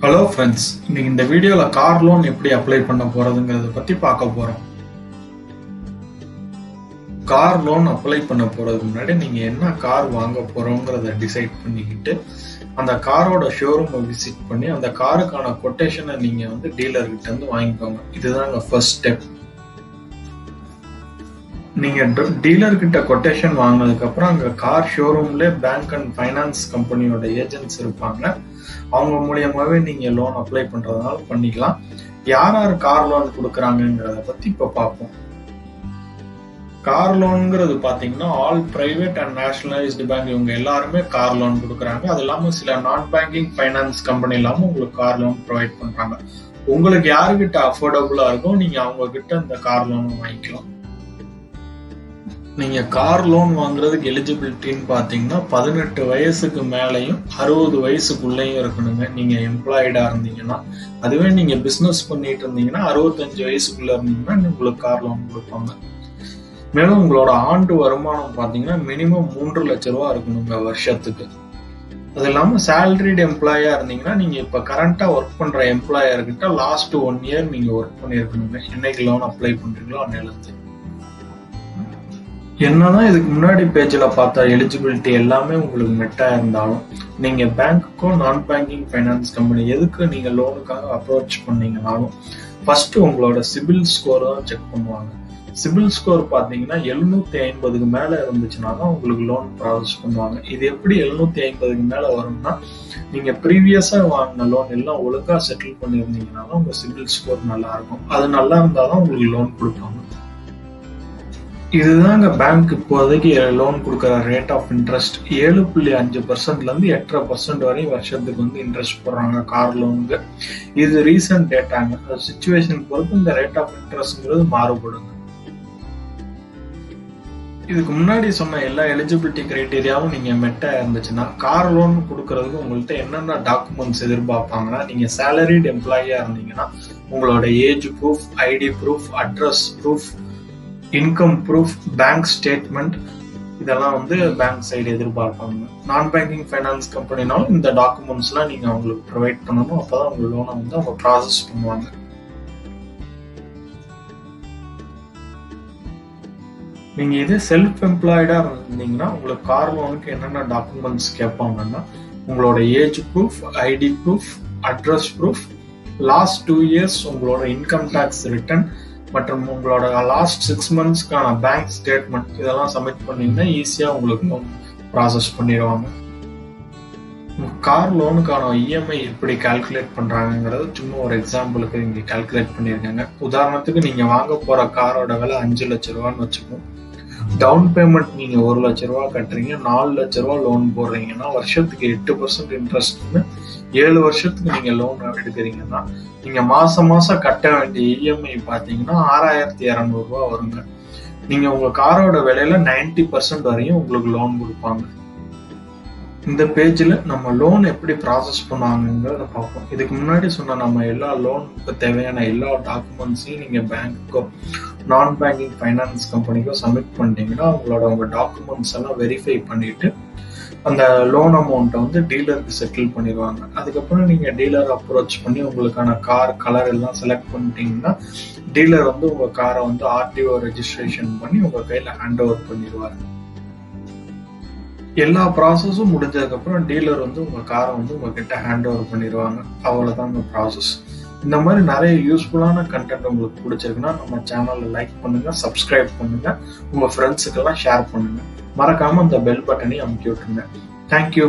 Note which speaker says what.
Speaker 1: Hello friends, இன்னைக்கு இந்த வீடியோவில் கார் லோன் எப்படி அப்ளை பண்ண போகிறதுங்கிறத பற்றி பார்க்க போகிறோம். கார் லோன் அப்ளை பண்ண போகிறதுக்கு முன்னாடி நீங்கள் என்ன கார் வாங்க போகிறோங்கிறத டிசைட் பண்ணிக்கிட்டு அந்த காரோட ஷோரூமை விசிட் பண்ணி அந்த காருக்கான கொட்டேஷனை நீங்கள் டீலர்கிட்ட இருந்து வாங்கிக்கோங்க. இதுதாங்க ஃபர்ஸ்ட் ஸ்டெப். நீங்கள் டீலர்கிட்ட கொட்டேஷன் வாங்கினதுக்கப்புறம் அங்கே கார் ஷோரூம்லேயே பேங்க் அண்ட் ஃபைனான்ஸ் கம்பெனியோட ஏஜென்ட்ஸ் இருப்பாங்க. அவங்க மூலியமாகவே நீங்கள் லோன் அப்ளை பண்ணுறதுனால பண்ணிக்கலாம். யார் யார் கார் லோன் கொடுக்குறாங்கிறத பற்றி இப்போ பார்ப்போம். கார் லோனுங்கிறது பார்த்தீங்கன்னா all private and nationalised bank இவங்க எல்லாருமே கார் லோன் கொடுக்குறாங்க. அது இல்லாமல் சில நான் பேங்கிங் ஃபைனான்ஸ் கம்பெனி இல்லாமல் உங்களுக்கு கார் லோன் ப்ரொவைட் பண்ணுறாங்க. உங்களுக்கு யாருக்கிட்ட அஃபோர்டபுளாக இருக்கோ நீங்கள் அவங்க கிட்ட இந்த கார் லோனை வாங்கிக்கலாம். நீங்க கார் லோன் வாங்குறதுக்கு எலிஜிபிலிட்டின்னு பாத்தீங்கன்னா 18 வயசுக்கு மேலையும் 60 வயசுக்குள்ளேயும் இருக்கணுங்க. நீங்க எம்ப்ளாய்டா இருந்தீங்கன்னா, அதுவே நீங்க பிசினஸ் பண்ணிட்டு இருந்தீங்கன்னா 65 வயசுக்குள்ள இருந்தீங்கன்னா உங்களுக்கு கார் லோன் கொடுப்பாங்க. மேலும் உங்களோட ஆண்டு வருமானம் பாத்தீங்கன்னா மினிமம் 3 லட்சம் ரூபா இருக்கணுங்க வருஷத்துக்கு. அது இல்லாம சேலரிடு எம்ப்ளாயா இருந்தீங்கன்னா நீங்க இப்ப கரண்டா ஒர்க் பண்ற எம்ப்ளாயர்கிட்ட லாஸ்ட் 1 இயர் நீங்க ஒர்க் பண்ணிருக்கணுங்க. என்னைக்கு லோன் அப்ளை பண்றீங்களோ அன்னையிலிருந்து. என்னதான் இதுக்கு முன்னாடி பேஜ்ல பார்த்த எலிஜிபிலிட்டி எல்லாமே உங்களுக்கு மெட்டா இருந்தாலும் நீங்க பேங்க்குக்கோ நான் பேங்கிங் ஃபைனான்ஸ் கம்பெனி எதுக்கு நீங்க லோனுக்காக அப்ரோச் பண்ணீங்கனாலும் ஃபர்ஸ்ட் உங்களோட சிபில் ஸ்கோர் தான் செக் பண்ணுவாங்க. சிபில் ஸ்கோர் பாத்தீங்கன்னா 750க்கு மேல இருந்துச்சுன்னா தான் உங்களுக்கு லோன் ப்ராசஸ் பண்ணுவாங்க. இது எப்படி 750க்கு மேல வரும்னா, நீங்க ப்ரீவியஸா வாங்கின லோன் எல்லாம் ஒழுங்கா செட்டில் பண்ணியிருந்தீங்கன்னா தான் உங்க சிபில் ஸ்கோர் நல்லா இருக்கும். அது நல்லா இருந்தாதான் உங்களுக்கு லோன் கொடுப்பாங்க. இதுதாங்க பேங்க் இப்போதைக்கு லோன் கொடுக்குற ரேட் ஆஃப் இன்ட்ரெஸ்ட். 7.5% இருந்து 8.5% வரை வருஷத்துக்கு இன்ட்ரெஸ்ட் போடுறாங்க கார் லோனுக்கு. இது ரீசன்ட் டேட்டாங்க. சிச்சுவேஷன் பொறுத்து இந்த ரேட் ஆஃப் இன்ட்ரெஸ்ட்ங்கிறது மாறுபடுங்க. இதுக்கு முன்னாடி சொன்ன எல்லா எலிஜிபிலிட்டி கிரைட்டீரியாவும் நீங்க மெட்டா இருந்துச்சுன்னா கார் லோன் கொடுக்கறதுக்கு உங்கள்கிட்ட என்னென்ன டாக்குமெண்ட்ஸ் எதிர்பார்ப்பாங்கன்னா, நீங்க சேலரிட் எம்ப்ளாயியா இருந்தீங்கன்னா உங்களோட age proof, ID proof, address proof, income proof, bank statement, இதெல்லாம் பேங்க் சைடு எதிர்பார்ப்பாங்க. நான் பேங்கிங் ஃபைனான்ஸ் கம்பெனினாலும் இந்த டாக்குமெண்ட்ஸ்லாம் நீங்க அவங்களுக்கு ப்ரொவைட் பண்ணணும். அப்பதான் உங்க லோனை அவங்க ப்ராசஸ் பண்ணுவாங்க. நீங்க இதே செல்ஃப் எம்ப்ளாய்டா இருந்தீங்கன்னா உங்களுக்கு கார் லோனுக்கு என்னென்ன டாக்குமெண்ட்ஸ் கேட்பாங்கன்னா, உங்களோட age proof, ID proof, address proof, last 2 years உங்களோட இன்கம் டேக்ஸ் ரிட்டர்ன் மற்றும் உங்களோட லாஸ்ட் 6 மந்த்ஸ்க்கான பேங்க் ஸ்டேட்மெண்ட் இதெல்லாம் சப்மிட் பண்ணீங்கன்னா ஈஸியா உங்களுக்கு லோன் ப்ராசஸ் பண்ணிடுவாங்க. கார் லோனுக்கான இஎம்ஐ எப்படி கால்குலேட் பண்றாங்கிறது சும்மா ஒரு எக்ஸாம்பிளுக்கு இங்க கால்குலேட் பண்ணிருக்காங்க. உதாரணத்துக்கு நீங்க வாங்க போற காரோட விலை 5 லட்சம் ரூபான்னு வச்சுக்கோம். டவுன் பேமெண்ட் நீங்க 1 லட்சம் ரூபா கட்டுறீங்க, 4 லட்சம் ரூபா லோன் போடுறீங்கன்னா வருஷத்துக்கு 8% இன்ட்ரெஸ்ட்னு 7 வருஷத்துக்கு நீங்க லோன் எடுக்கிறீங்கன்னா நீங்க மாசம் கட்ட வேண்டிய இஎம்ஐ பாத்தீங்கன்னா 6200 ரூபா வருங்க. நீங்க உங்க காரோட விலையில 90% வரையும் உங்களுக்கு லோன் கொடுப்பாங்க. இந்த பேஜ்ல நம்ம லோன் எப்படி ப்ராசஸ் பண்ணுவாங்கிறத பார்ப்போம். இதுக்கு முன்னாடி சொன்ன நம்ம எல்லா லோனுக்கு தேவையான எல்லா டாக்குமெண்ட்ஸையும் நீங்க பேங்க்குக்கோ நான் பேங்கிங் ஃபைனான்ஸ் கம்பெனிக்கோ சப்மிட் பண்ணிட்டீங்கன்னா உங்க டாக்குமெண்ட்ஸ் எல்லாம் வெரிஃபை பண்ணிட்டு அந்த லோன் அமௌண்ட்டை டீலருக்கு செட்டில் பண்ணிடுவாங்க. அதுக்கப்புறம் நீங்க டீலர் அப்ரோச் பண்ணி உங்களுக்கான கார் கலர் எல்லாம் செலக்ட் பண்ணிட்டீங்கன்னா டீலர் உங்க காரை ஆர்டிஓ ரெஜிஸ்ட்ரேஷன் பண்ணி உங்க கையில ஹேண்ட் ஓவர் பண்ணிடுவாரு. எல்லா ப்ராசஸும் முடிஞ்சதுக்கு அப்புறம் டீலர் உங்க காரை உங்ககிட்ட ஹேண்ட் ஓவர் பண்ணிடுவாங்க. அவ்வளவுதான் உங்க ப்ராசஸ். இந்த மாதிரி நிறைய யூஸ்ஃபுல்லான கண்டென்ட் உங்களுக்கு பிடிச்சிருக்குன்னா நம்ம சேனலை லைக் பண்ணுங்க, சப்ஸ்கிரைப் பண்ணுங்க, உங்க ஃப்ரெண்ட்ஸுக்கெல்லாம் ஷேர் பண்ணுங்க. மறக்காம அந்த பெல் பட்டனையும் அமுக்கி விட்டுருங்க. தேங்க்யூ.